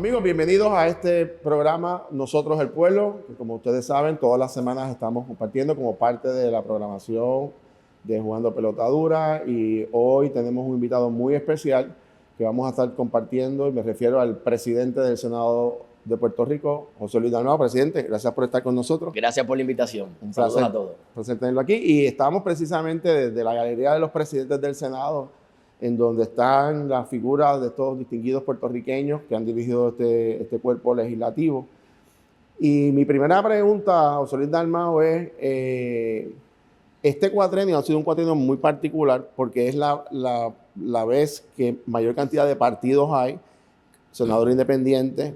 Amigos, bienvenidos a este programa Nosotros el Pueblo, que como ustedes saben, todas las semanas estamos compartiendo como parte de la programación de Jugando Pelota Dura, y hoy tenemos un invitado muy especial que vamos a estar compartiendo, y me refiero al presidente del Senado de Puerto Rico, José Luis Dalmau. Presidente, gracias por estar con nosotros. Gracias por la invitación. Un Saludos placer, a todos. placer tenerlo aquí. Y estamos precisamente desde la Galería de los Presidentes del Senado, en donde están las figuras de estos distinguidos puertorriqueños que han dirigido este cuerpo legislativo. Y mi primera pregunta, José Luis Dalmau, es, este cuatrenio ha sido un cuatrenio muy particular porque es la vez que mayor cantidad de partidos hay, senador independiente.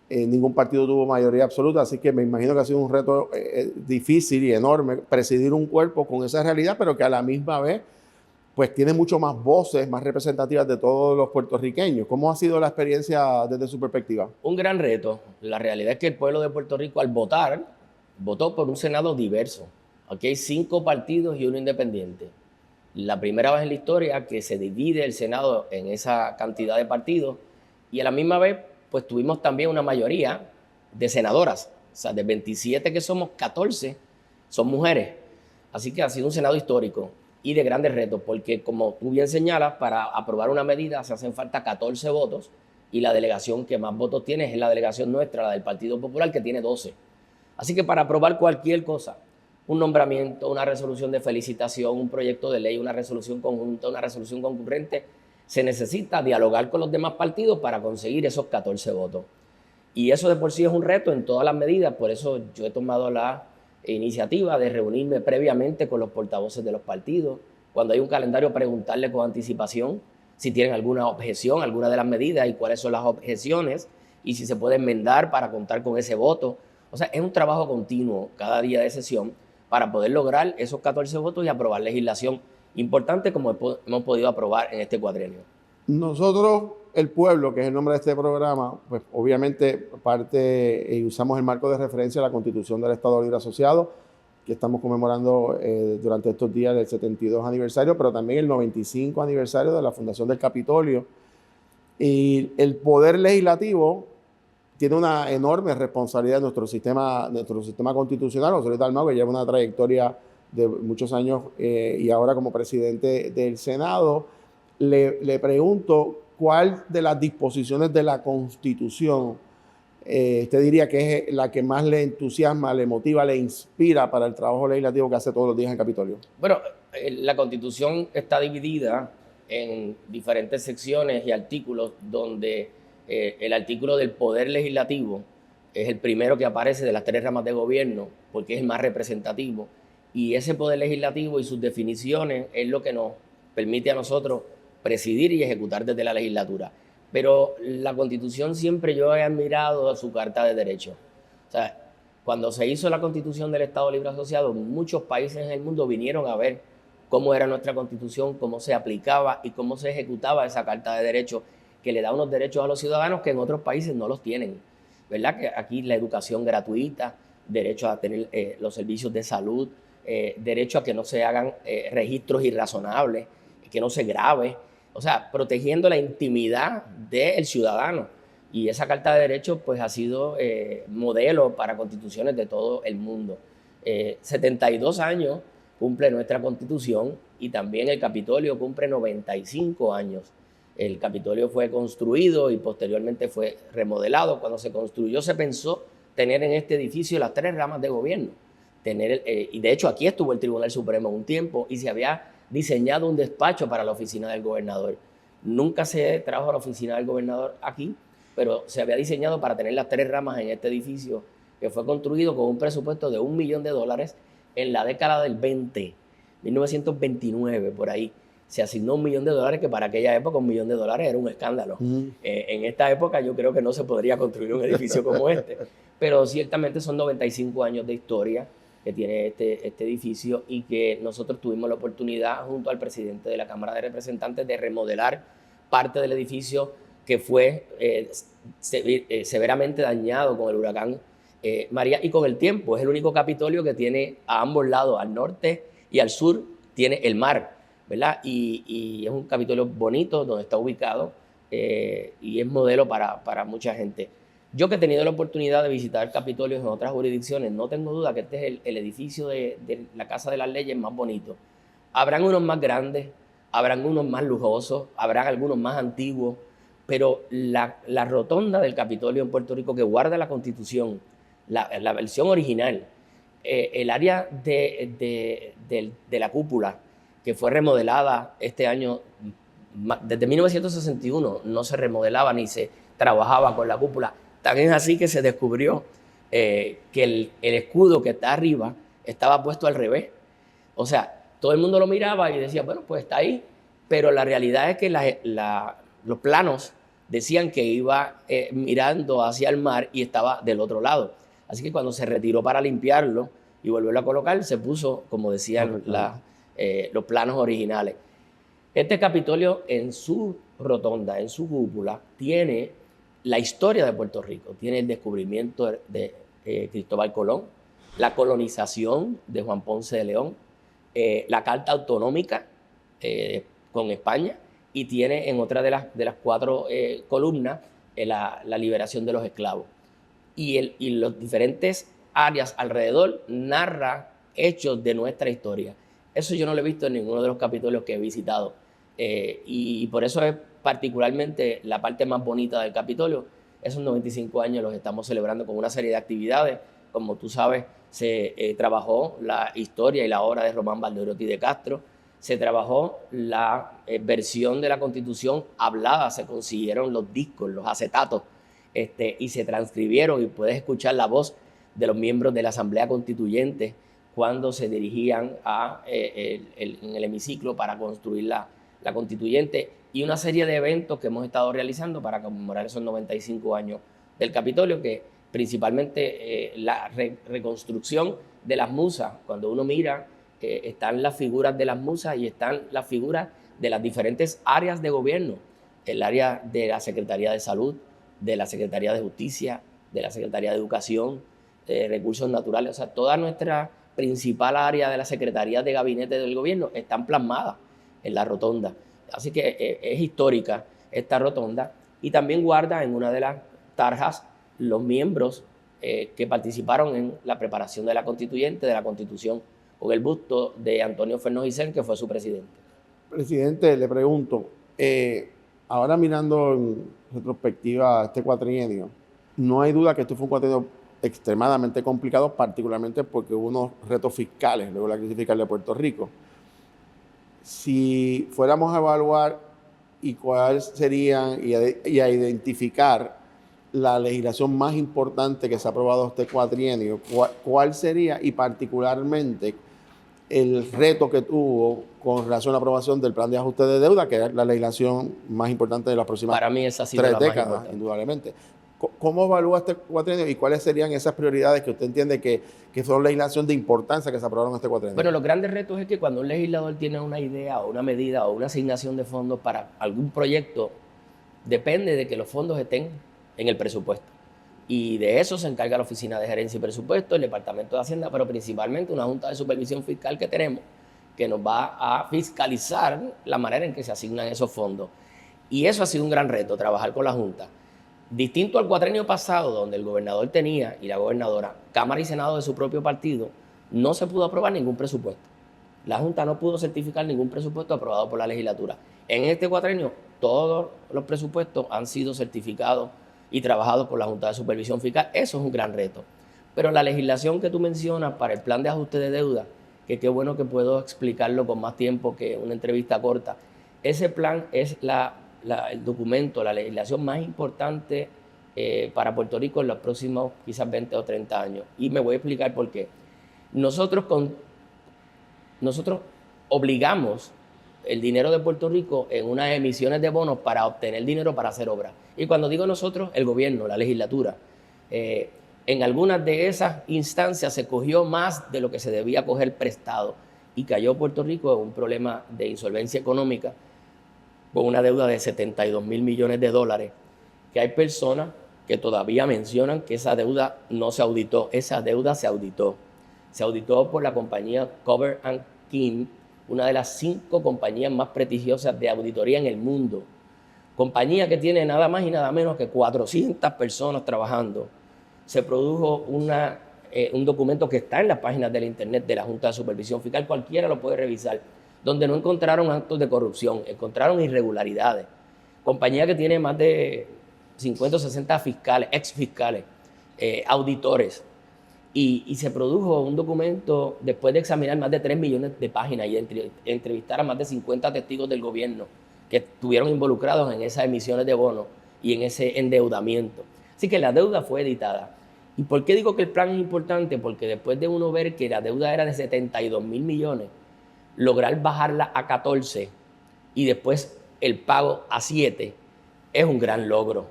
Ningún partido tuvo mayoría absoluta, así que me imagino que ha sido un reto difícil y enorme presidir un cuerpo con esa realidad, pero que a la misma vez pues tiene mucho más voces, más representativas de todos los puertorriqueños. ¿Cómo ha sido la experiencia desde su perspectiva? Un gran reto. La realidad es que el pueblo de Puerto Rico, al votar, votó por un Senado diverso. Aquí hay 5 partidos y 1 independiente. La primera vez en la historia que se divide el Senado en esa cantidad de partidos, y a la misma vez pues tuvimos también una mayoría de senadoras. O sea, de 27 que somos, 14 son mujeres. Así que ha sido un Senado histórico y de grandes retos, porque como tú bien señalas, para aprobar una medida se hacen falta 14 votos, y la delegación que más votos tiene es la delegación nuestra, la del Partido Popular, que tiene 12. Así que para aprobar cualquier cosa, un nombramiento, una resolución de felicitación, un proyecto de ley, una resolución conjunta, una resolución concurrente, se necesita dialogar con los demás partidos para conseguir esos 14 votos. Y eso de por sí es un reto en todas las medidas, por eso yo he tomado la iniciativa de reunirme previamente con los portavoces de los partidos. Cuando hay un calendario, preguntarle con anticipación si tienen alguna objeción, alguna de las medidas, y cuáles son las objeciones, y si se puede enmendar para contar con ese voto. O sea, es un trabajo continuo cada día de sesión para poder lograr esos 14 votos y aprobar legislación importante como hemos podido aprobar en este cuadrenio. Nosotros, el pueblo, que es el nombre de este programa, pues obviamente parte y usamos el marco de referencia a la Constitución del Estado Libre Asociado, que estamos conmemorando durante estos días el 72 aniversario, pero también el 95 aniversario de la fundación del Capitolio. Y el poder legislativo tiene una enorme responsabilidad en nuestro sistema constitucional. José Luis Dalmau, que lleva una trayectoria de muchos años y ahora como presidente del Senado, le pregunto cuál de las disposiciones de la Constitución usted diría que es la que más le entusiasma, le motiva, le inspira para el trabajo legislativo que hace todos los días en el Capitolio. Bueno, la Constitución está dividida en diferentes secciones y artículos, donde el artículo del poder legislativo es el primero que aparece de las 3 ramas de gobierno, porque es el más representativo, y ese poder legislativo y sus definiciones es lo que nos permite a nosotros presidir y ejecutar desde la legislatura. Pero la Constitución siempre yo he admirado su Carta de Derechos. O sea, cuando se hizo la Constitución del Estado Libre Asociado, muchos países en el mundo vinieron a ver cómo era nuestra Constitución, cómo se aplicaba y cómo se ejecutaba esa Carta de Derechos, que le da unos derechos a los ciudadanos que en otros países no los tienen. ¿Verdad? Que aquí la educación gratuita, derecho a tener los servicios de salud, derecho a que no se hagan registros irrazonables, que no se grabe. O sea, protegiendo la intimidad del ciudadano. Y esa Carta de Derechos pues, ha sido modelo para constituciones de todo el mundo. 72 años cumple nuestra Constitución, y también el Capitolio cumple 95 años. El Capitolio fue construido y posteriormente fue remodelado. Cuando se construyó se pensó tener en este edificio las 3 ramas de gobierno. Y de hecho aquí estuvo el Tribunal Supremo un tiempo, y se había diseñado un despacho para la oficina del gobernador. Nunca se trajo a la oficina del gobernador aquí, pero se había diseñado para tener las 3 ramas en este edificio, que fue construido con un presupuesto de $1 millón en la década del 1929, por ahí. Se asignó $1 millón, que para aquella época $1 millón era un escándalo. En esta época yo creo que no se podría construir un edificio como este, pero ciertamente son 95 años de historia que tiene este edificio, y que nosotros tuvimos la oportunidad junto al presidente de la Cámara de Representantes de remodelar parte del edificio que fue severamente dañado con el huracán María, y con el tiempo es el único Capitolio que tiene a ambos lados, al norte y al sur, tiene el mar, ¿verdad? Y es un Capitolio bonito donde está ubicado, y es modelo para mucha gente. Yo que he tenido la oportunidad de visitar Capitolios en otras jurisdicciones, no tengo duda que este es el edificio de la Casa de las Leyes más bonito. Habrán unos más grandes, habrán unos más lujosos, habrán algunos más antiguos, pero la rotonda del Capitolio en Puerto Rico, que guarda la Constitución, la versión original, el área de la cúpula, que fue remodelada este año, desde 1961 no se remodelaba ni se trabajaba con la cúpula. Tan es así que se descubrió que el escudo que está arriba estaba puesto al revés. O sea, todo el mundo lo miraba y decía, bueno, pues está ahí, pero la realidad es que los planos decían que iba mirando hacia el mar y estaba del otro lado. Así que cuando se retiró para limpiarlo y volverlo a colocar, se puso, como decían los planos originales. Este Capitolio en su rotonda, en su cúpula, tiene la historia de Puerto Rico, tiene el descubrimiento de Cristóbal Colón, la colonización de Juan Ponce de León, la Carta Autonómica con España, y tiene en otra de las 4 columnas la liberación de los esclavos. Y los diferentes áreas alrededor narra hechos de nuestra historia. Eso yo no lo he visto en ninguno de los capitolios que he visitado. Y por eso es particularmente la parte más bonita del Capitolio. Esos 95 años los estamos celebrando con una serie de actividades. Como tú sabes, se trabajó la historia y la obra de Román Valderotti de Castro. Se trabajó la versión de la Constitución hablada, se consiguieron los discos, los acetatos, y se transcribieron, y puedes escuchar la voz de los miembros de la Asamblea Constituyente cuando se dirigían en el hemiciclo para construir la Constituyente, y una serie de eventos que hemos estado realizando para conmemorar esos 95 años del Capitolio, que principalmente la reconstrucción de las musas. Cuando uno mira, están las figuras de las musas y están las figuras de las diferentes áreas de gobierno, el área de la Secretaría de Salud, de la Secretaría de Justicia, de la Secretaría de Educación, Recursos Naturales. O sea, toda nuestra principal área de la Secretaría de Gabinete del Gobierno están plasmadas en la rotonda. Así que es histórica esta rotonda, y también guarda en una de las tarjas los miembros que participaron en la preparación de la Constituyente, de la Constitución, con el busto de Antonio Fernández Vicente, que fue su presidente. Presidente, le pregunto, ahora mirando en retrospectiva este cuatrienio, no hay duda que esto fue un cuatrienio extremadamente complicado, particularmente porque hubo unos retos fiscales luego de la crisis fiscal de Puerto Rico. Si fuéramos a evaluar y cuáles serían y a identificar la legislación más importante que se ha aprobado este cuatrienio, ¿cuál sería, y particularmente el reto que tuvo con relación a la aprobación del plan de ajuste de deuda, que es la legislación más importante de las próximas Para mí esa ha sido 3 la más décadas, importante. indudablemente? ¿Cómo evalúa este cuatrienio y cuáles serían esas prioridades que usted entiende que son legislación de importancia que se aprobaron en este cuatrienio? Bueno, los grandes retos es que cuando un legislador tiene una idea o una medida o una asignación de fondos para algún proyecto, depende de que los fondos estén en el presupuesto. Y de eso se encarga la Oficina de Gerencia y Presupuesto, el Departamento de Hacienda, pero principalmente una Junta de Supervisión Fiscal que tenemos, que nos va a fiscalizar la manera en que se asignan esos fondos. Y eso ha sido un gran reto, trabajar con la Junta. Distinto al cuatrienio pasado, donde el gobernador tenía, y la gobernadora, Cámara y Senado de su propio partido, no se pudo aprobar ningún presupuesto. La Junta no pudo certificar ningún presupuesto aprobado por la legislatura. En este cuatrienio, todos los presupuestos han sido certificados y trabajados por la Junta de Supervisión Fiscal. Eso es un gran reto. Pero la legislación que tú mencionas para el plan de ajuste de deuda, que qué bueno que puedo explicarlo con más tiempo que una entrevista corta, ese plan es el documento, la legislación más importante para Puerto Rico en los próximos quizás 20 o 30 años. Y me voy a explicar por qué. Nosotros obligamos el dinero de Puerto Rico en unas emisiones de bonos para obtener dinero para hacer obras. Y cuando digo nosotros, el gobierno, la legislatura. En algunas de esas instancias se cogió más de lo que se debía coger prestado, y cayó Puerto Rico en un problema de insolvencia económica con una deuda de 72 mil millones de dólares, que hay personas que todavía mencionan que esa deuda no se auditó. Esa deuda se auditó. Se auditó por la compañía Cover & King, una de las 5 compañías más prestigiosas de auditoría en el mundo. compañía que tiene nada más y nada menos que 400 personas trabajando, se produjo un documento que está en las páginas de la internet de la Junta de Supervisión Fiscal, cualquiera lo puede revisar, donde no encontraron actos de corrupción, encontraron irregularidades. Compañía que tiene más de 50 o 60 fiscales, ex fiscales, auditores, y se produjo un documento después de examinar más de 3 millones de páginas y entrevistar a más de 50 testigos del gobierno que estuvieron involucrados en esas emisiones de bonos y en ese endeudamiento. Así que la deuda fue editada. ¿Y por qué digo que el plan es importante? Porque después de uno ver que la deuda era de 72 mil millones, lograr bajarla a 14 y después el pago a 7 es un gran logro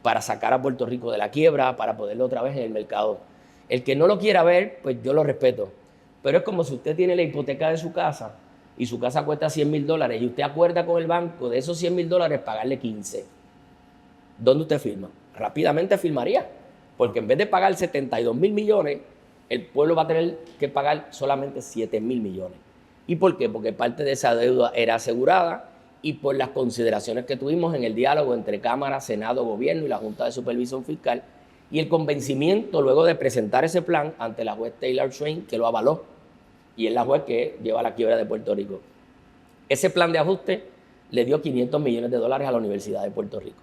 para sacar a Puerto Rico de la quiebra, para ponerlo otra vez en el mercado. El que no lo quiera ver, pues yo lo respeto. Pero es como si usted tiene la hipoteca de su casa y su casa cuesta $100,000 y usted acuerda con el banco de esos $100,000 pagarle 15. ¿Dónde usted firma? Rápidamente firmaría, porque en vez de pagar 72 mil millones, el pueblo va a tener que pagar solamente 7 mil millones. ¿Y por qué? Porque parte de esa deuda era asegurada y por las consideraciones que tuvimos en el diálogo entre Cámara, Senado, Gobierno y la Junta de Supervisión Fiscal y el convencimiento luego de presentar ese plan ante la juez Taylor Swain, que lo avaló, y es la juez que lleva la quiebra de Puerto Rico. Ese plan de ajuste le dio $500 millones a la Universidad de Puerto Rico.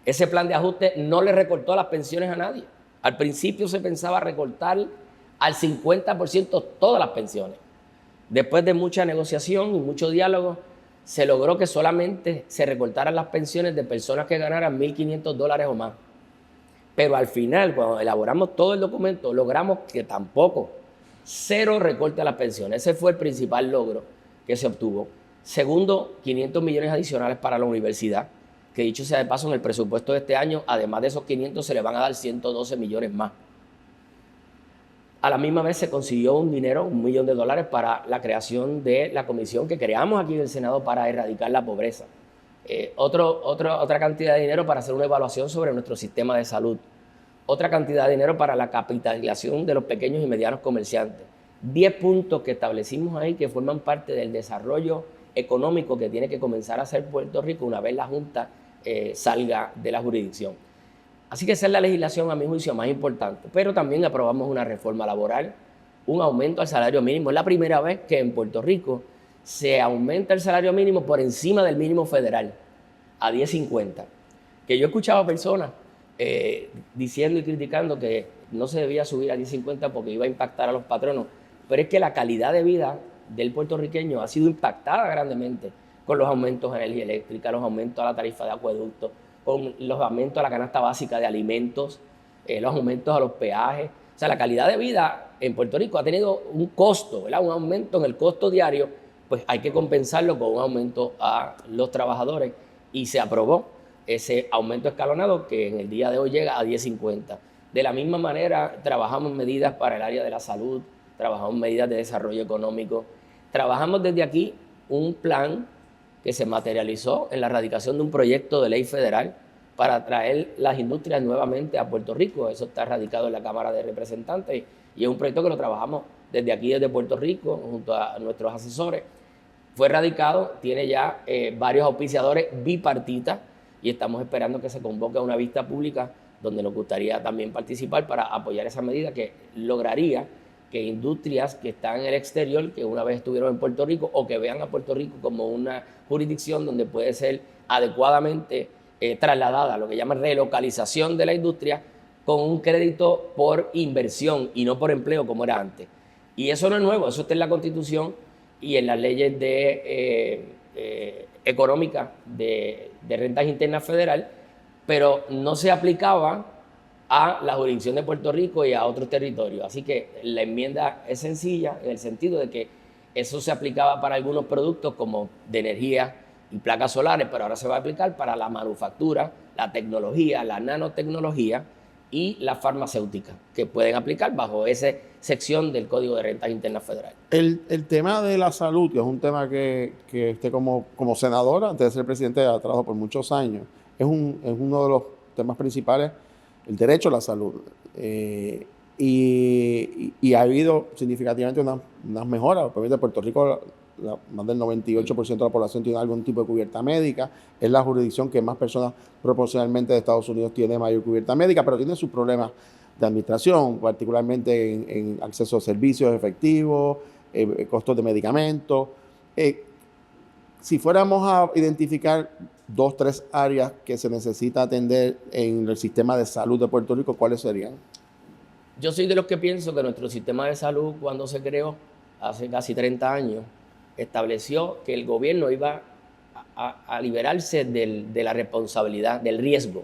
Ese plan de ajuste no le recortó las pensiones a nadie. Al principio se pensaba recortar al 50% todas las pensiones. Después de mucha negociación y mucho diálogo, se logró que solamente se recortaran las pensiones de personas que ganaran $1,500 o más. Pero al final, cuando elaboramos todo el documento, logramos que tampoco, cero recorte a las pensiones. Ese fue el principal logro que se obtuvo. Segundo, 500 millones adicionales para la universidad, que dicho sea de paso, en el presupuesto de este año, además de esos 500, se le van a dar 112 millones más. A la misma vez se consiguió un dinero, $1 millón para la creación de la comisión que creamos aquí en el Senado para erradicar la pobreza. Otra cantidad de dinero para hacer una evaluación sobre nuestro sistema de salud. Otra cantidad de dinero para la capitalización de los pequeños y medianos comerciantes. 10 puntos que establecimos ahí que forman parte del desarrollo económico que tiene que comenzar a hacer Puerto Rico una vez la Junta salga de la jurisdicción. Así que esa es la legislación, a mi juicio, más importante. Pero también aprobamos una reforma laboral, un aumento al salario mínimo. Es la primera vez que en Puerto Rico se aumenta el salario mínimo por encima del mínimo federal, a $10.50. Que yo he escuchado a personas diciendo y criticando que no se debía subir a $10.50 porque iba a impactar a los patronos. Pero es que la calidad de vida del puertorriqueño ha sido impactada grandemente con los aumentos a energía eléctrica, los aumentos a la tarifa de acueducto, con los aumentos a la canasta básica de alimentos, los aumentos a los peajes. O sea, la calidad de vida en Puerto Rico ha tenido un costo, ¿verdad? Un aumento en el costo diario, pues hay que compensarlo con un aumento a los trabajadores y se aprobó ese aumento escalonado que en el día de hoy llega a $10.50. De la misma manera, trabajamos medidas para el área de la salud, trabajamos medidas de desarrollo económico, trabajamos desde aquí un plan que se materializó en la radicación de un proyecto de ley federal para traer las industrias nuevamente a Puerto Rico. Eso está radicado en la Cámara de Representantes y es un proyecto que lo trabajamos desde aquí, desde Puerto Rico, junto a nuestros asesores. Fue radicado, tiene ya varios auspiciadores bipartitas y estamos esperando que se convoque a una vista pública donde nos gustaría también participar para apoyar esa medida que lograría que industrias que están en el exterior, que una vez estuvieron en Puerto Rico o que vean a Puerto Rico como una jurisdicción donde puede ser adecuadamente trasladada, lo que llaman relocalización de la industria, con un crédito por inversión y no por empleo como era antes. Y eso no es nuevo, eso está en la Constitución y en las leyes económicas de rentas internas federal, pero no se aplicaba a la jurisdicción de Puerto Rico y a otros territorios. Así que la enmienda es sencilla en el sentido de que eso se aplicaba para algunos productos como de energía y placas solares, pero ahora se va a aplicar para la manufactura, la tecnología, la nanotecnología y la farmacéutica, que pueden aplicar bajo esa sección del Código de Rentas Internas Federal. El tema de la salud, que es un tema que usted como senador, antes de ser presidente, ha trabajado por muchos años, es uno de los temas principales, el derecho a la salud. Y ha habido significativamente unas mejoras. Obviamente Puerto Rico más del 98% de la población tiene algún tipo de cubierta médica. Es la jurisdicción que más personas proporcionalmente de Estados Unidos tiene mayor cubierta médica, pero tiene sus problemas de administración, particularmente en acceso a servicios efectivos, costos de medicamentos. Si fuéramos a identificar 2, 3 áreas que se necesita atender en el sistema de salud de Puerto Rico, ¿cuáles serían? Yo soy de los que pienso que nuestro sistema de salud, cuando se creó hace casi 30 años, estableció que el gobierno iba a liberarse de la responsabilidad, del riesgo,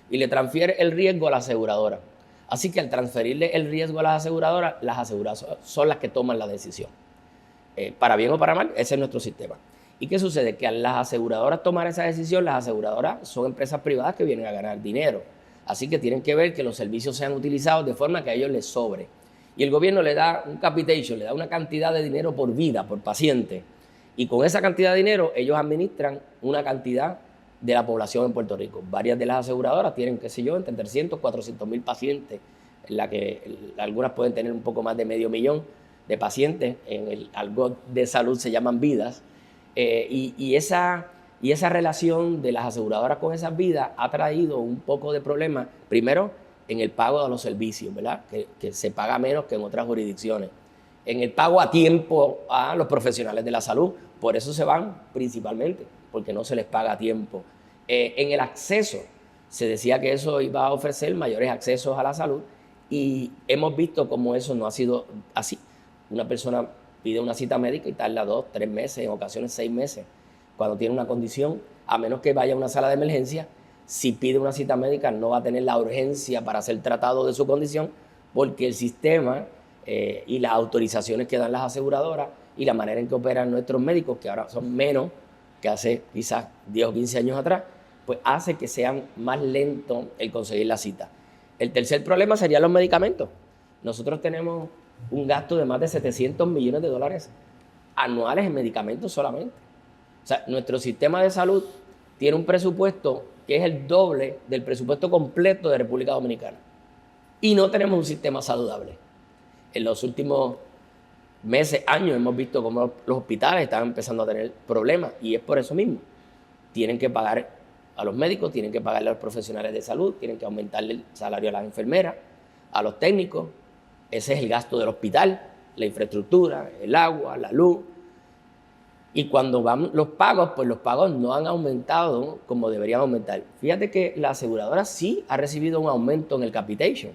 y le transfiere el riesgo a la aseguradora. Así que al transferirle el riesgo a las aseguradoras son las que toman la decisión. Para bien o para mal, ese es nuestro sistema. ¿Y qué sucede? Que al las aseguradoras tomar esa decisión, las aseguradoras son empresas privadas que vienen a ganar dinero. Así que tienen que ver que los servicios sean utilizados de forma que a ellos les sobre. Y el gobierno le da un capitation, le da una cantidad de dinero por vida, por paciente. Y con esa cantidad de dinero, ellos administran una cantidad de la población en Puerto Rico. Varias de las aseguradoras tienen, qué sé yo, entre 300 y 400 mil pacientes, en la que algunas pueden tener un poco más de 500,000 de pacientes. En el argot de salud se llaman vidas. Y esa relación de las aseguradoras con esas vidas ha traído un poco de problema, primero en el pago de los servicios, ¿verdad? Que se paga menos que en otras jurisdicciones. En el pago a tiempo a los profesionales de la salud, por eso se van principalmente, porque no se les paga a tiempo. En el acceso, se decía que eso iba a ofrecer mayores accesos a la salud y hemos visto cómo eso no ha sido así. Una persona pide una cita médica y tarda 2, 3 meses, en ocasiones 6 meses, cuando tiene una condición, a menos que vaya a una sala de emergencia. Si pide una cita médica no va a tener la urgencia para ser tratado de su condición, porque el sistema y las autorizaciones que dan las aseguradoras y la manera en que operan nuestros médicos, que ahora son menos que hace quizás 10 o 15 años atrás, pues hace que sea más lento el conseguir la cita. El tercer problema serían los medicamentos. Nosotros tenemos un gasto de más de $700 millones anuales en medicamentos solamente. O sea, nuestro sistema de salud tiene un presupuesto que es el doble del presupuesto completo de República Dominicana. Y no tenemos un sistema saludable. En los últimos meses, años, hemos visto cómo los hospitales están empezando a tener problemas. Y es por eso mismo. Tienen que pagar a los médicos, tienen que pagarle a los profesionales de salud, tienen que aumentarle el salario a las enfermeras, a los técnicos. Ese es el gasto del hospital, la infraestructura, el agua, la luz. Y cuando van los pagos, pues los pagos no han aumentado como deberían aumentar. Fíjate que la aseguradora sí ha recibido un aumento en el capitation.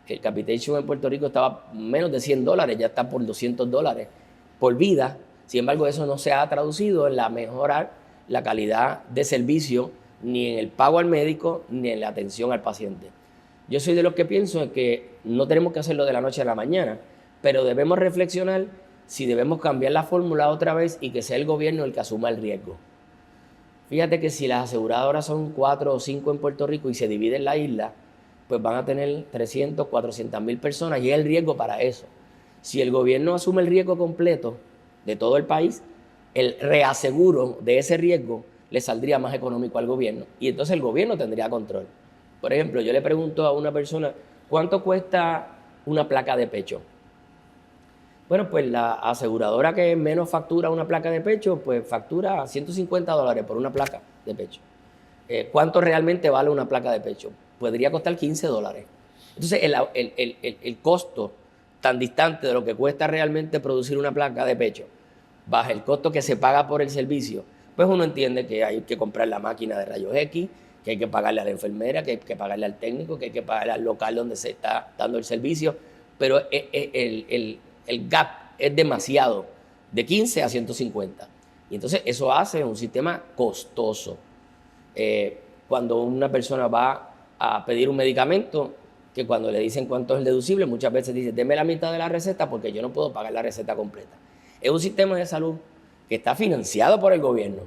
El capitation en Puerto Rico estaba menos de $100, ya está por $200 por vida. Sin embargo, eso no se ha traducido en la mejorar la calidad de servicio, ni en el pago al médico, ni en la atención al paciente. Yo soy de los que pienso que no tenemos que hacerlo de la noche a la mañana, pero debemos reflexionar si debemos cambiar la fórmula otra vez y que sea el gobierno el que asuma el riesgo. Fíjate que si las aseguradoras son 4 o 5 en Puerto Rico y se dividen la isla, pues van a tener 300, 400 mil personas y es el riesgo para eso. Si el gobierno asume el riesgo completo de todo el país, el reaseguro de ese riesgo le saldría más económico al gobierno y entonces el gobierno tendría control. Por ejemplo, yo le pregunto a una persona, ¿cuánto cuesta una placa de pecho? Bueno, pues la aseguradora que menos factura una placa de pecho, pues factura $150 por una placa de pecho. ¿Cuánto realmente vale una placa de pecho? Podría costar $15. Entonces, el costo tan distante de lo que cuesta realmente producir una placa de pecho, baja el costo que se paga por el servicio, pues uno entiende que hay que comprar la máquina de rayos X, que hay que pagarle a la enfermera, que hay que pagarle al técnico, que hay que pagarle al local donde se está dando el servicio, pero el gap es demasiado, de 15 a 150. Y entonces eso hace un sistema costoso. Cuando una persona va a pedir un medicamento, que cuando le dicen cuánto es el deducible, muchas veces dice, deme la mitad de la receta porque yo no puedo pagar la receta completa. Es un sistema de salud que está financiado por el gobierno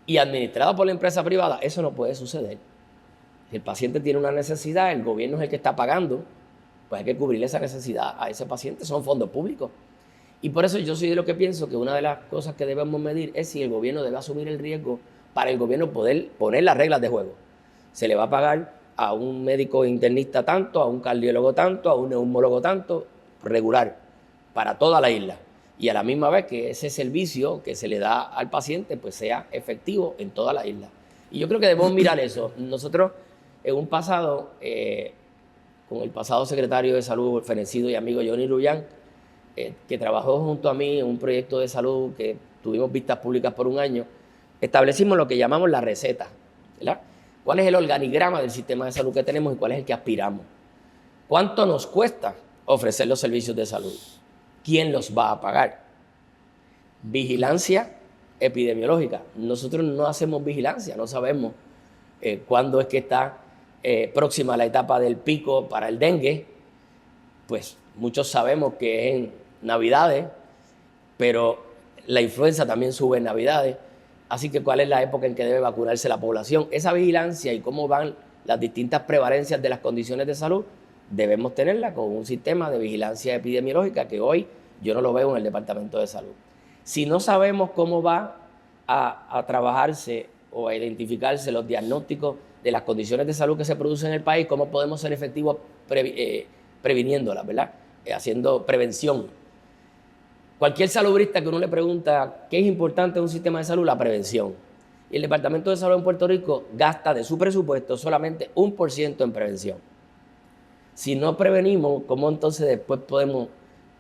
y administrado por la empresa privada. Eso no puede suceder. Si el paciente tiene una necesidad, el gobierno es el que está pagando, pues hay que cubrirle esa necesidad a ese paciente, son fondos públicos. Y por eso yo soy de lo que pienso que una de las cosas que debemos medir es si el gobierno debe asumir el riesgo para el gobierno poder poner las reglas de juego. Se le va a pagar a un médico internista tanto, a un cardiólogo tanto, a un neumólogo tanto, regular, para toda la isla. y a la misma vez que ese servicio que se le da al paciente pues sea efectivo en toda la isla. Y yo creo que debemos mirar eso. Nosotros en un pasado, con el pasado secretario de Salud, fenecido y amigo Johnny Luyan, que trabajó junto a mí en un proyecto de salud que tuvimos vistas públicas por un año, establecimos lo que llamamos la receta, ¿verdad? ¿Cuál es el organigrama del sistema de salud que tenemos y cuál es el que aspiramos? ¿Cuánto nos cuesta ofrecer los servicios de salud? ¿Quién los va a pagar? Vigilancia epidemiológica. Nosotros no hacemos vigilancia, no sabemos cuándo es que está próxima la etapa del pico para el dengue. Pues muchos sabemos que es en Navidades, pero la influenza también sube en Navidades. Así que ¿cuál es la época en que debe vacunarse la población? Esa vigilancia y cómo van las distintas prevalencias de las condiciones de salud, debemos tenerla con un sistema de vigilancia epidemiológica que hoy yo no lo veo en el Departamento de Salud. Si no sabemos cómo va a trabajarse o a identificarse los diagnósticos de las condiciones de salud que se producen en el país, ¿cómo podemos ser efectivos previniéndolas, ¿verdad? Haciendo prevención? Cualquier salubrista que uno le pregunta qué es importante en un sistema de salud, la prevención. Y el Departamento de Salud en Puerto Rico gasta de su presupuesto solamente 1% en prevención. Si no prevenimos, ¿cómo entonces después podemos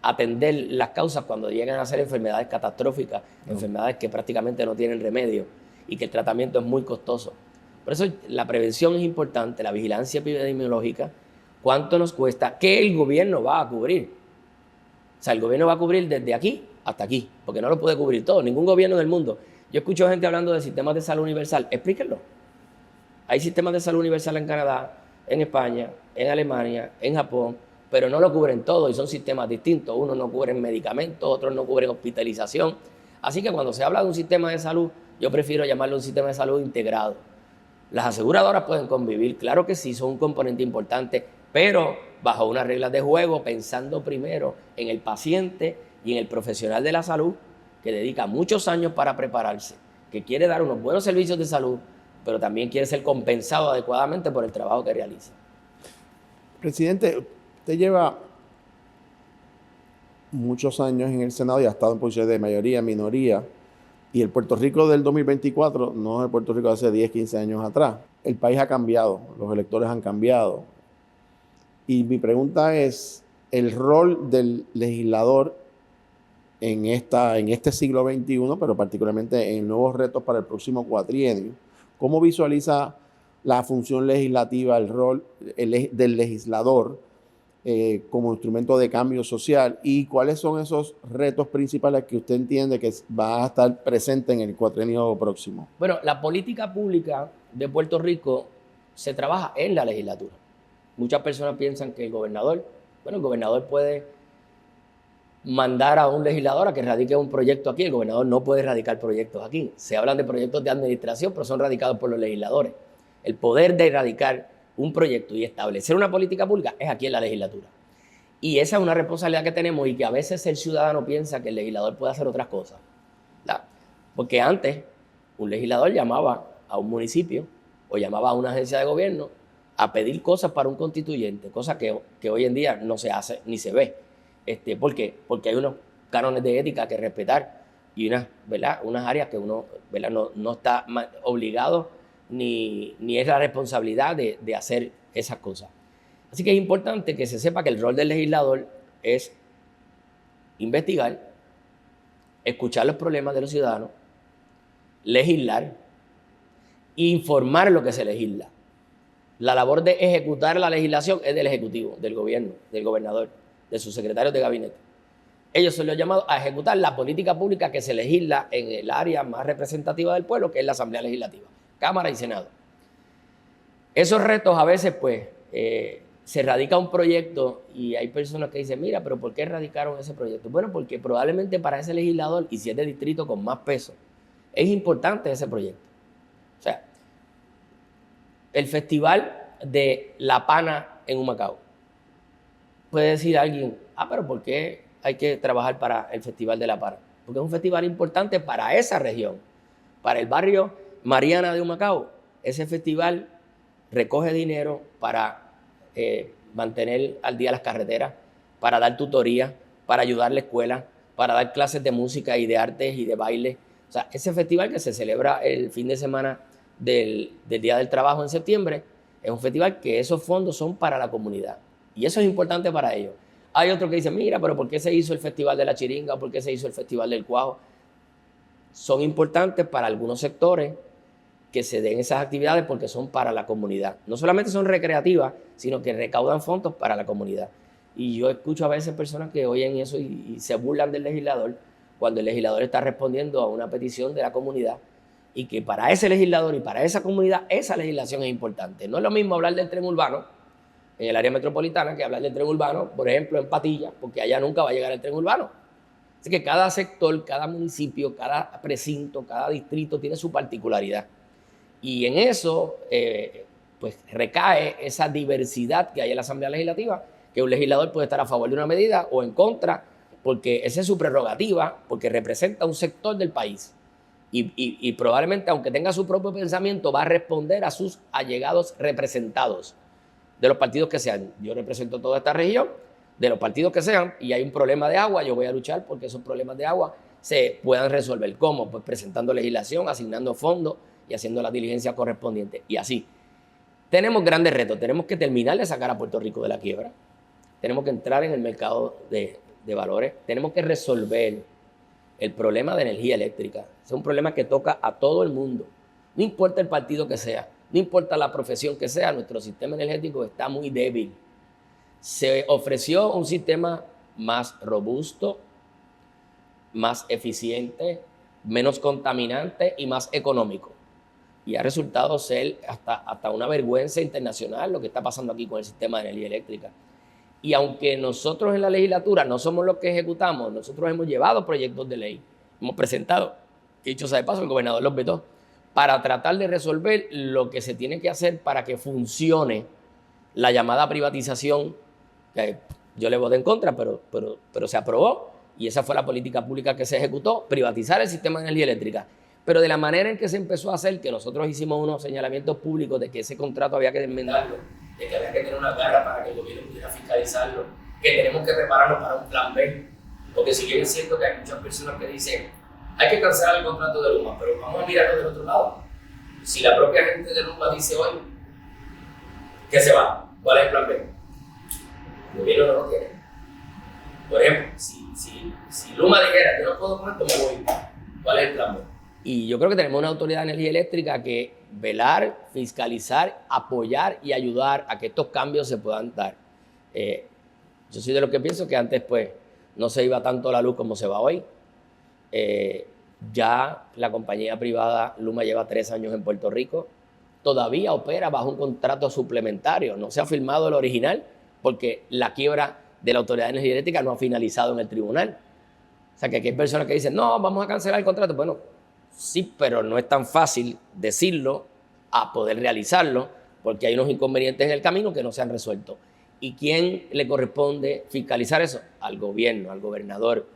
atender las causas cuando llegan a ser enfermedades catastróficas, enfermedades que prácticamente no tienen remedio y que el tratamiento es muy costoso? Por eso la prevención es importante, la vigilancia epidemiológica, cuánto nos cuesta, qué el gobierno va a cubrir. O sea, el gobierno va a cubrir desde aquí hasta aquí, porque no lo puede cubrir todo, ningún gobierno del mundo. Yo escucho gente hablando de sistemas de salud universal, explíquenlo. Hay sistemas de salud universal en Canadá, en España, en Alemania, en Japón, pero no lo cubren todo y son sistemas distintos. Unos no cubren medicamentos, otros no cubren hospitalización. Así que cuando se habla de un sistema de salud, yo prefiero llamarlo un sistema de salud integrado. Las aseguradoras pueden convivir, claro que sí, son un componente importante, pero bajo unas reglas de juego, pensando primero en el paciente y en el profesional de la salud que dedica muchos años para prepararse, que quiere dar unos buenos servicios de salud, pero también quiere ser compensado adecuadamente por el trabajo que realiza. Presidente, usted lleva muchos años en el Senado y ha estado en posiciones de mayoría, minoría, y el Puerto Rico del 2024 no es el Puerto Rico de hace 10, 15 años atrás. El país ha cambiado, los electores han cambiado. Y mi pregunta es, el rol del legislador en este siglo XXI, pero particularmente en nuevos retos para el próximo cuatrienio, ¿cómo visualiza la función legislativa, el rol del legislador como instrumento de cambio social? ¿Y cuáles son esos retos principales que usted entiende que va a estar presente en el cuatrienio próximo? Bueno, la política pública de Puerto Rico se trabaja en la legislatura. Muchas personas piensan que el gobernador puede mandar a un legislador a que radique un proyecto aquí. El gobernador no puede radicar proyectos aquí. Se hablan de proyectos de administración, pero son radicados por los legisladores. El poder de erradicar un proyecto y establecer una política pública es aquí en la legislatura. Y esa es una responsabilidad que tenemos y que a veces el ciudadano piensa que el legislador puede hacer otras cosas, ¿verdad? Porque antes un legislador llamaba a un municipio o llamaba a una agencia de gobierno a pedir cosas para un constituyente, cosa que hoy en día no se hace ni se ve. ¿Por qué? Porque hay unos cánones de ética que respetar y unas áreas que uno, ¿verdad?, no está obligado ni es la responsabilidad de hacer esas cosas. Así que es importante que se sepa que el rol del legislador es investigar, escuchar los problemas de los ciudadanos, legislar e informar lo que se legisla. La labor de ejecutar la legislación es del Ejecutivo, del gobierno, del gobernador, de sus secretarios de gabinete. Ellos son los llamados a ejecutar la política pública que se legisla en el área más representativa del pueblo, que es la Asamblea Legislativa, Cámara y Senado. Esos retos a veces, pues, se radica un proyecto y hay personas que dicen, mira, pero ¿por qué radicaron ese proyecto? Bueno, porque probablemente para ese legislador, y si es de distrito con más peso, es importante ese proyecto. O sea, el Festival de la Pana en Humacao. Puede decir alguien, pero ¿por qué hay que trabajar para el Festival de la Pana? Porque es un festival importante para esa región, para el barrio Mariana de Humacao. Ese festival recoge dinero para mantener al día las carreteras, para dar tutorías, para ayudar a la escuela, para dar clases de música y de artes y de baile. O sea, ese festival que se celebra el fin de semana del Día del Trabajo en septiembre, es un festival que esos fondos son para la comunidad. Y eso es importante para ellos. Hay otros que dicen, mira, pero ¿por qué se hizo el Festival de la Chiringa? ¿Por qué se hizo el Festival del Cuajo? Son importantes para algunos sectores que se den esas actividades porque son para la comunidad. No solamente son recreativas, sino que recaudan fondos para la comunidad. Y yo escucho a veces personas que oyen eso y se burlan del legislador cuando el legislador está respondiendo a una petición de la comunidad y que para ese legislador y para esa comunidad esa legislación es importante. No es lo mismo hablar del tren urbano en el área metropolitana que hablar del tren urbano, por ejemplo, en Patillas, porque allá nunca va a llegar el tren urbano. Así que cada sector, cada municipio, cada precinto, cada distrito tiene su particularidad. Y en eso, pues recae esa diversidad que hay en la Asamblea Legislativa, que un legislador puede estar a favor de una medida o en contra, porque esa es su prerrogativa, porque representa un sector del país. Y probablemente, aunque tenga su propio pensamiento, va a responder a sus allegados representados de los partidos que sean. Yo represento toda esta región, de los partidos que sean, y hay un problema de agua, yo voy a luchar porque esos problemas de agua se puedan resolver. ¿Cómo? Pues presentando legislación, asignando fondos y haciendo las diligencias correspondientes. Y así. Tenemos grandes retos. Tenemos que terminar de sacar a Puerto Rico de la quiebra. Tenemos que entrar en el mercado de valores. Tenemos que resolver el problema de energía eléctrica. Es un problema que toca a todo el mundo. No importa el partido que sea, no importa la profesión que sea, nuestro sistema energético está muy débil. Se ofreció un sistema más robusto, más eficiente, menos contaminante y más económico. Y ha resultado ser hasta una vergüenza internacional lo que está pasando aquí con el sistema de energía eléctrica. Y aunque nosotros en la legislatura no somos los que ejecutamos, nosotros hemos llevado proyectos de ley, hemos presentado, que dicho sea de paso, el gobernador los vetó, para tratar de resolver lo que se tiene que hacer para que funcione la llamada privatización, que yo le voté en contra, pero se aprobó, y esa fue la política pública que se ejecutó, privatizar el sistema de energía eléctrica. Pero de la manera en que se empezó a hacer, que nosotros hicimos unos señalamientos públicos de que ese contrato había que enmendarlo, de que había que tener una garra para que el gobierno pudiera fiscalizarlo, que tenemos que prepararlo para un plan B, porque si bien es cierto que hay muchas personas que dicen hay que cancelar el contrato de Luma, pero vamos a mirarlo del otro lado. Si la propia gente de Luma dice hoy que se va, ¿cuál es el plan B? El gobierno no lo tiene. Por ejemplo, si Luma dijera yo no puedo con esto, me voy, ¿cuál es el plan B? Y yo creo que tenemos una autoridad de energía eléctrica que velar, fiscalizar, apoyar y ayudar a que estos cambios se puedan dar. Yo soy de los que pienso que antes pues no se iba tanto la luz como se va hoy. Ya la compañía privada Luma lleva 3 años en Puerto Rico. Todavía opera bajo un contrato suplementario. No se ha firmado el original porque la quiebra de la Autoridad de Energía Eléctrica no ha finalizado en el tribunal. O sea que aquí hay personas que dicen, no, vamos a cancelar el contrato. Bueno, sí, pero no es tan fácil decirlo a poder realizarlo porque hay unos inconvenientes en el camino que no se han resuelto. ¿Y quién le corresponde fiscalizar eso? Al gobierno, al gobernador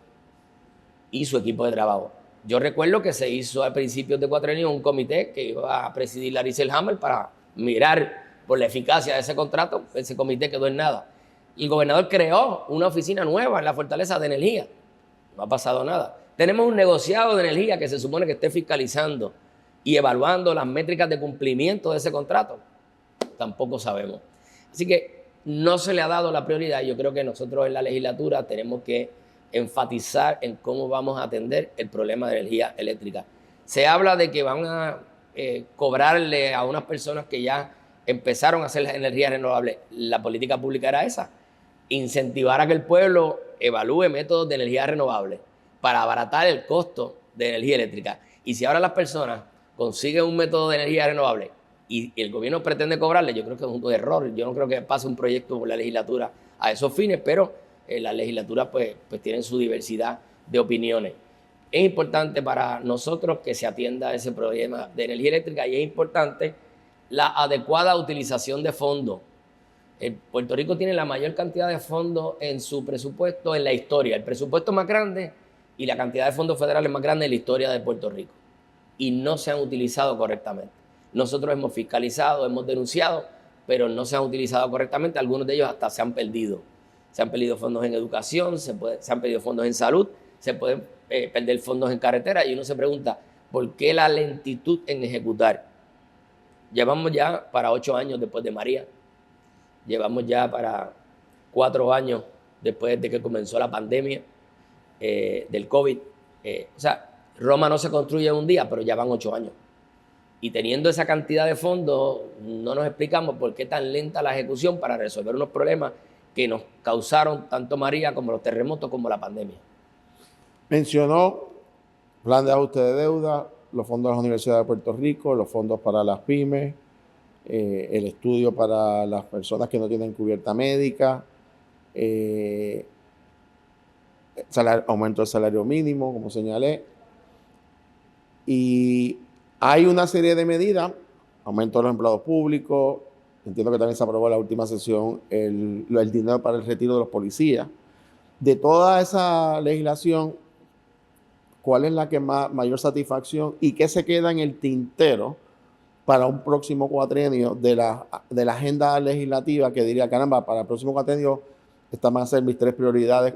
y su equipo de trabajo. Yo recuerdo que se hizo a principios de cuatrienio un comité que iba a presidir Larry Selhammer para mirar por la eficacia de ese contrato. Ese comité quedó en nada. El gobernador creó una oficina nueva en la Fortaleza de Energía. No ha pasado nada. Tenemos un negociado de energía que se supone que esté fiscalizando y evaluando las métricas de cumplimiento de ese contrato. Tampoco sabemos. Así que no se le ha dado la prioridad. Yo creo que nosotros en la legislatura tenemos que enfatizar en cómo vamos a atender el problema de energía eléctrica. Se habla de que van a cobrarle a unas personas que ya empezaron a hacer las energías renovables. La política pública era esa, incentivar a que el pueblo evalúe métodos de energía renovable para abaratar el costo de energía eléctrica. Y si ahora las personas consiguen un método de energía renovable y el gobierno pretende cobrarle, yo creo que es un error. Yo no creo que pase un proyecto por la legislatura a esos fines, pero la legislatura pues tienen su diversidad de opiniones. Es importante para nosotros que se atienda ese problema de energía eléctrica y es importante la adecuada utilización de fondos. Puerto Rico tiene la mayor cantidad de fondos en su presupuesto en la historia. El presupuesto más grande y la cantidad de fondos federales más grande en la historia de Puerto Rico. Y no se han utilizado correctamente. Nosotros hemos fiscalizado, hemos denunciado, pero no se han utilizado correctamente. Algunos de ellos hasta se han perdido. Se han perdido fondos en educación, se han perdido fondos en salud, se pueden perder fondos en carretera y uno se pregunta, ¿por qué la lentitud en ejecutar? Llevamos ya para 8 años después de María, llevamos ya para 4 años después de que comenzó la pandemia del COVID. O sea, Roma no se construye en un día, pero ya van 8 años. Y teniendo esa cantidad de fondos, no nos explicamos por qué tan lenta la ejecución para resolver unos problemas que nos causaron tanto María como los terremotos como la pandemia. Mencionó plan de ajuste de deuda, los fondos de la Universidad de Puerto Rico, los fondos para las pymes, el estudio para las personas que no tienen cubierta médica, aumento del salario mínimo, como señalé. Y hay una serie de medidas, aumento de los empleados públicos, entiendo que también se aprobó en la última sesión el dinero para el retiro de los policías. De toda esa legislación, ¿cuál es la que mayor satisfacción y qué se queda en el tintero para un próximo cuatrienio de la agenda legislativa que diría, caramba, para el próximo cuatrienio estas van a ser mis 3 prioridades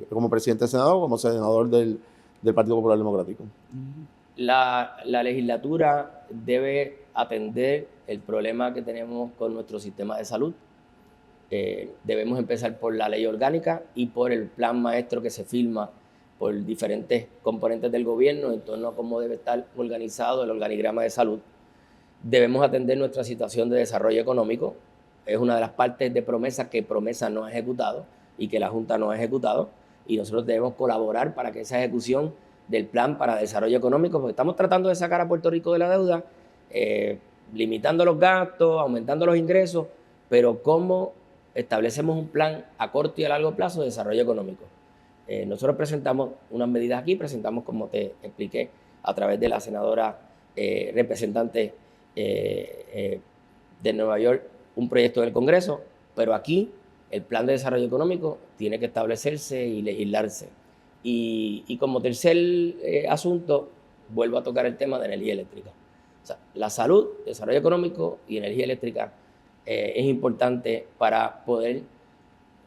como presidente del Senado, como senador del Partido Popular Democrático? La legislatura debe atender el problema que tenemos con nuestro sistema de salud. Debemos empezar por la ley orgánica y por el plan maestro que se firma por diferentes componentes del gobierno en torno a cómo debe estar organizado el organigrama de salud. Debemos atender nuestra situación de desarrollo económico. Es una de las partes de promesa que Promesa no ha ejecutado y que la Junta no ha ejecutado, y nosotros debemos colaborar para que esa ejecución del plan para desarrollo económico, porque estamos tratando de sacar a Puerto Rico de la deuda, limitando los gastos, aumentando los ingresos, pero ¿cómo establecemos un plan a corto y a largo plazo de desarrollo económico? Nosotros presentamos unas medidas aquí, presentamos, como te expliqué, a través de la senadora representante de Nueva York, un proyecto del Congreso, pero aquí el plan de desarrollo económico tiene que establecerse y legislarse. Y como tercer asunto, vuelvo a tocar el tema de energía eléctrica. O sea, la salud, desarrollo económico y energía eléctrica es importante para poder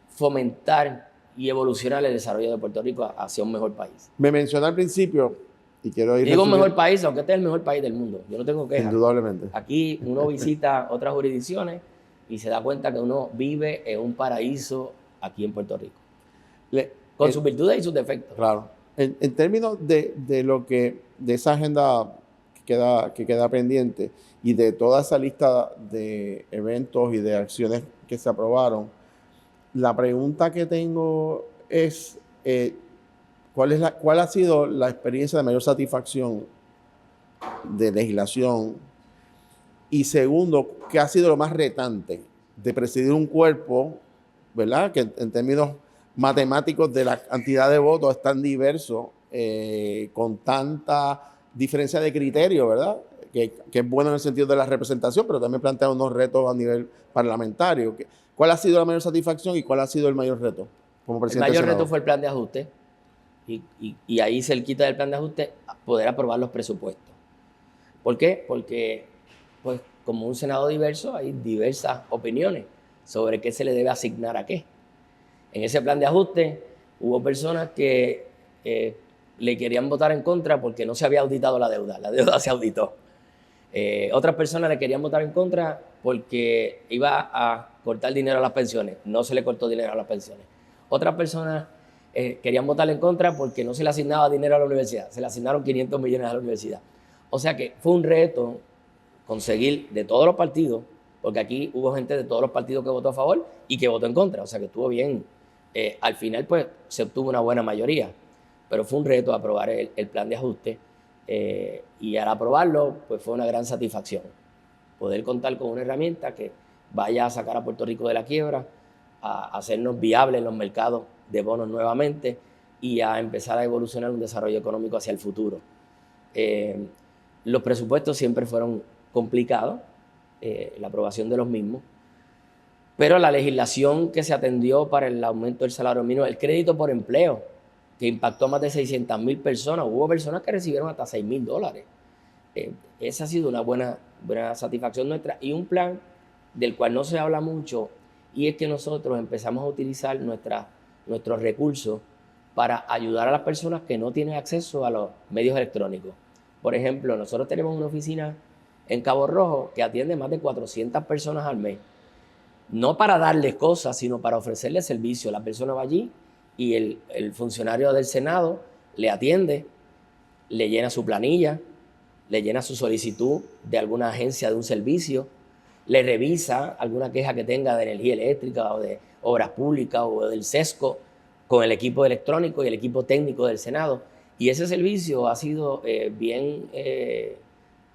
fomentar y evolucionar el desarrollo de Puerto Rico hacia un mejor país. Me mencionó al principio, y quiero ir... Digo un mejor país, aunque este es el mejor país del mundo. Yo no tengo quejas. Indudablemente. Aquí uno visita otras jurisdicciones y se da cuenta que uno vive en un paraíso aquí en Puerto Rico. Con sus virtudes y sus defectos. Claro. En términos de esa agenda que queda pendiente y de toda esa lista de eventos y de acciones que se aprobaron, la pregunta que tengo es ¿cuál ha sido la experiencia de mayor satisfacción de legislación? Y segundo, ¿qué ha sido lo más retante de presidir un cuerpo, ¿verdad?, que en términos matemáticos de la cantidad de votos es tan diverso, con tanta diferencia de criterio, ¿verdad?, que es bueno en el sentido de la representación, pero también plantea unos retos a nivel parlamentario. ¿Cuál ha sido la mayor satisfacción y cuál ha sido el mayor reto como presidente del Senado? El mayor reto fue el plan de ajuste, y ahí cerquita del plan de ajuste poder aprobar los presupuestos. ¿Por qué? Porque, pues, como un Senado diverso, hay diversas opiniones sobre qué se le debe asignar a qué. En ese plan de ajuste hubo personas que le querían votar en contra porque no se había auditado la deuda se auditó. Otras personas le querían votar en contra porque iba a cortar dinero a las pensiones, no se le cortó dinero a las pensiones. Otras personas querían votar en contra porque no se le asignaba dinero a la universidad, se le asignaron 500 millones a la universidad. O sea que fue un reto conseguir de todos los partidos, porque aquí hubo gente de todos los partidos que votó a favor y que votó en contra, o sea que estuvo bien. Al final, pues, se obtuvo una buena mayoría, pero fue un reto aprobar el plan de ajuste, y al aprobarlo, pues fue una gran satisfacción poder contar con una herramienta que vaya a sacar a Puerto Rico de la quiebra, a hacernos viables en los mercados de bonos nuevamente y a empezar a evolucionar un desarrollo económico hacia el futuro. Los presupuestos siempre fueron complicados, la aprobación de los mismos, pero la legislación que se atendió para el aumento del salario mínimo, el crédito por empleo, que impactó a más de 600,000 personas, hubo personas que recibieron hasta $6,000. Esa ha sido una buena satisfacción nuestra, y un plan del cual no se habla mucho, y es que nosotros empezamos a utilizar nuestros recursos para ayudar a las personas que no tienen acceso a los medios electrónicos. Por ejemplo, nosotros tenemos una oficina en Cabo Rojo que atiende más de 400 personas al mes. No para darles cosas, sino para ofrecerles servicio. La persona va allí y el funcionario del Senado le atiende, le llena su planilla, le llena su solicitud de alguna agencia de un servicio, le revisa alguna queja que tenga de energía eléctrica o de obras públicas o del SESCO con el equipo electrónico y el equipo técnico del Senado. Y ese servicio ha sido bien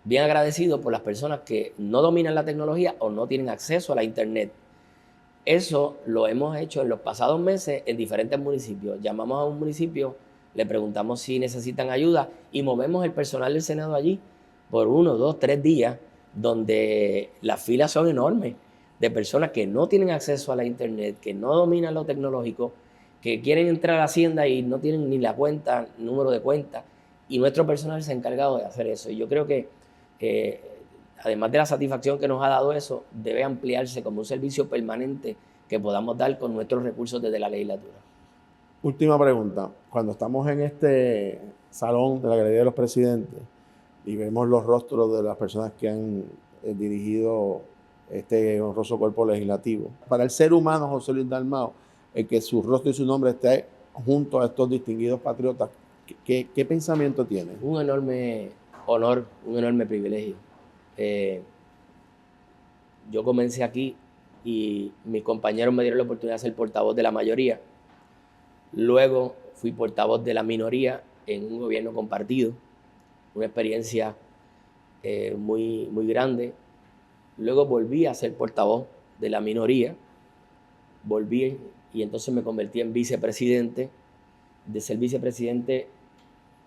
agradecido por las personas que no dominan la tecnología o no tienen acceso a la Internet. Eso lo hemos hecho en los pasados meses en diferentes municipios. Llamamos a un municipio, le preguntamos si necesitan ayuda y movemos el personal del Senado allí por 1, 2, 3 días, donde las filas son enormes de personas que no tienen acceso a la Internet, que no dominan lo tecnológico, que quieren entrar a la hacienda y no tienen ni la cuenta, número de cuenta, y nuestro personal se ha encargado de hacer eso. Y yo creo que además de la satisfacción que nos ha dado eso, debe ampliarse como un servicio permanente que podamos dar con nuestros recursos desde la legislatura. Última pregunta. Cuando estamos en este salón de la Galería de los Presidentes y vemos los rostros de las personas que han dirigido este honroso cuerpo legislativo, para el ser humano José Luis Dalmau, el que su rostro y su nombre esté junto a estos distinguidos patriotas, ¿qué pensamiento tiene? Un enorme honor, un enorme privilegio. Yo comencé aquí y mis compañeros me dieron la oportunidad de ser portavoz de la mayoría. Luego fui portavoz de la minoría en un gobierno compartido, una experiencia muy, muy grande. Luego volví a ser portavoz de la minoría, volví y entonces me convertí en vicepresidente. De ser vicepresidente,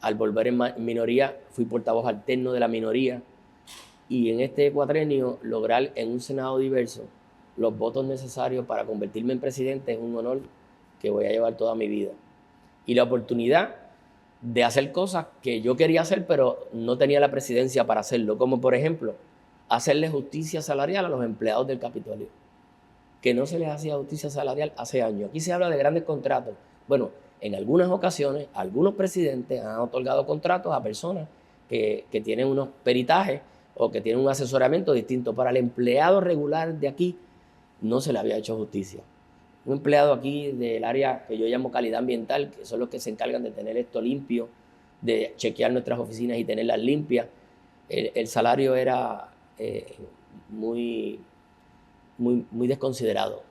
al volver en minoría, fui portavoz alterno de la minoría. Y en este cuatrenio, lograr en un Senado diverso los votos necesarios para convertirme en presidente es un honor que voy a llevar toda mi vida. Y la oportunidad de hacer cosas que yo quería hacer, pero no tenía la presidencia para hacerlo, como por ejemplo, hacerle justicia salarial a los empleados del Capitolio, que no se les hacía justicia salarial hace años. Aquí se habla de grandes contratos. Bueno, en algunas ocasiones, algunos presidentes han otorgado contratos a personas que tienen unos peritajes o que tienen un asesoramiento distinto. Para el empleado regular de aquí no se le había hecho justicia. Un empleado aquí del área que yo llamo calidad ambiental, que son los que se encargan de tener esto limpio, de chequear nuestras oficinas y tenerlas limpias, el salario era muy desconsiderado.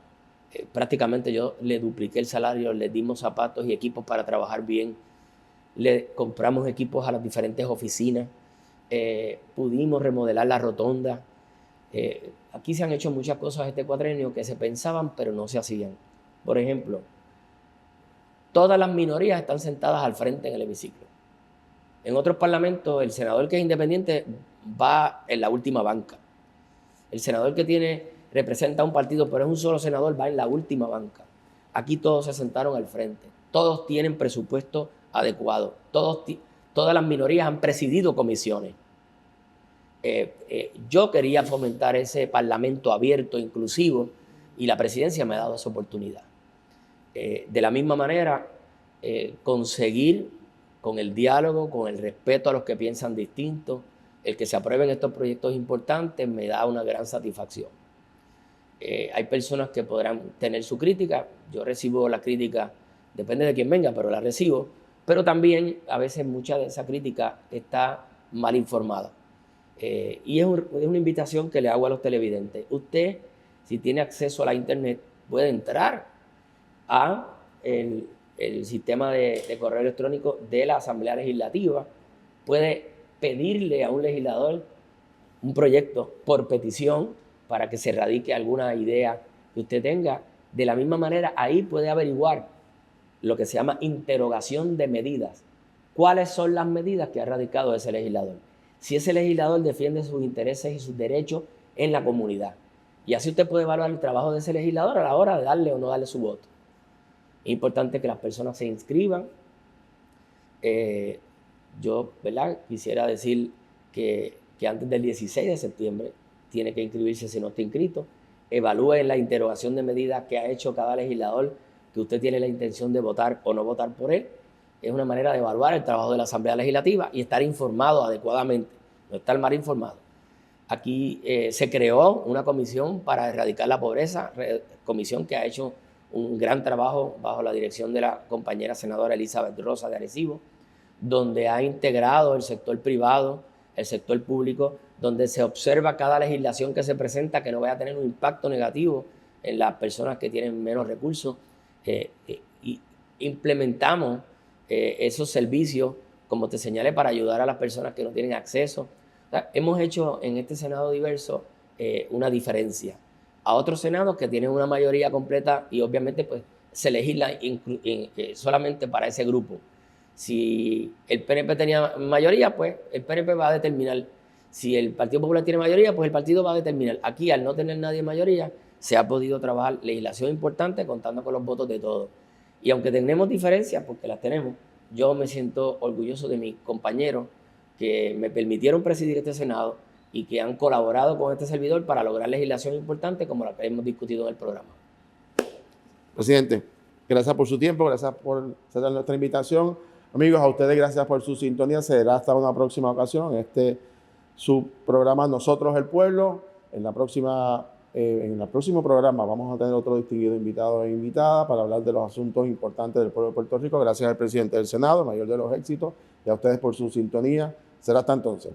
Prácticamente yo le dupliqué el salario, le dimos zapatos y equipos para trabajar bien, le compramos equipos a las diferentes oficinas, pudimos remodelar la rotonda. Aquí se han hecho muchas cosas este cuatrenio que se pensaban pero no se hacían. Por ejemplo, todas las minorías están sentadas al frente en el hemiciclo. En otros parlamentos el senador que es independiente va en la última banca. El senador que representa a un partido pero es un solo senador va en la última banca. Aquí todos se sentaron al frente. Todos tienen presupuesto adecuado. Todas las minorías han presidido comisiones. Yo quería fomentar ese parlamento abierto, inclusivo, y la presidencia me ha dado esa oportunidad. De la misma manera, conseguir con el diálogo, con el respeto a los que piensan distinto, el que se aprueben estos proyectos importantes me da una gran satisfacción. Hay personas que podrán tener su crítica, yo recibo la crítica, depende de quién venga, pero la recibo, pero también a veces mucha de esa crítica está mal informada. Y es una invitación que le hago a los televidentes. Usted, si tiene acceso a la Internet, puede entrar a el sistema de correo electrónico de la Asamblea Legislativa, puede pedirle a un legislador un proyecto por petición para que se radique alguna idea que usted tenga. De la misma manera, ahí puede averiguar lo que se llama interrogación de medidas. ¿Cuáles son las medidas que ha radicado ese legislador? Si ese legislador defiende sus intereses y sus derechos en la comunidad. Y así usted puede evaluar el trabajo de ese legislador a la hora de darle o no darle su voto. Es importante que las personas se inscriban. Yo, ¿verdad?, quisiera decir que antes del 16 de septiembre tiene que inscribirse si no está inscrito. Evalúen la interrogación de medidas que ha hecho cada legislador que usted tiene la intención de votar o no votar por él. Es una manera de evaluar el trabajo de la Asamblea Legislativa y estar informado adecuadamente, no estar mal informado. Aquí se creó una comisión para erradicar la pobreza, comisión que ha hecho un gran trabajo bajo la dirección de la compañera senadora Elizabeth Rosa de Arecibo, donde ha integrado el sector privado, el sector público, donde se observa cada legislación que se presenta que no vaya a tener un impacto negativo en las personas que tienen menos recursos. Y implementamos esos servicios, como te señalé, para ayudar a las personas que no tienen acceso. O sea, hemos hecho en este Senado diverso una diferencia a otros senados que tienen una mayoría completa y obviamente pues se legisla solamente para ese grupo. Si el PNP tenía mayoría, pues el PNP va a determinar. Si el Partido Popular tiene mayoría, pues el partido va a determinar. Aquí, al no tener nadie en mayoría, se ha podido trabajar legislación importante contando con los votos de todos. Y aunque tenemos diferencias, porque las tenemos, yo me siento orgulloso de mis compañeros que me permitieron presidir este Senado y que han colaborado con este servidor para lograr legislación importante como la que hemos discutido en el programa. Presidente, gracias por su tiempo, gracias por aceptar nuestra invitación. Amigos, a ustedes gracias por su sintonía. Será hasta una próxima ocasión. Su programa Nosotros el Pueblo. En el próximo programa vamos a tener otro distinguido invitado e invitada para hablar de los asuntos importantes del pueblo de Puerto Rico. Gracias al presidente del Senado, mayor de los éxitos, y a ustedes por su sintonía. Será hasta entonces.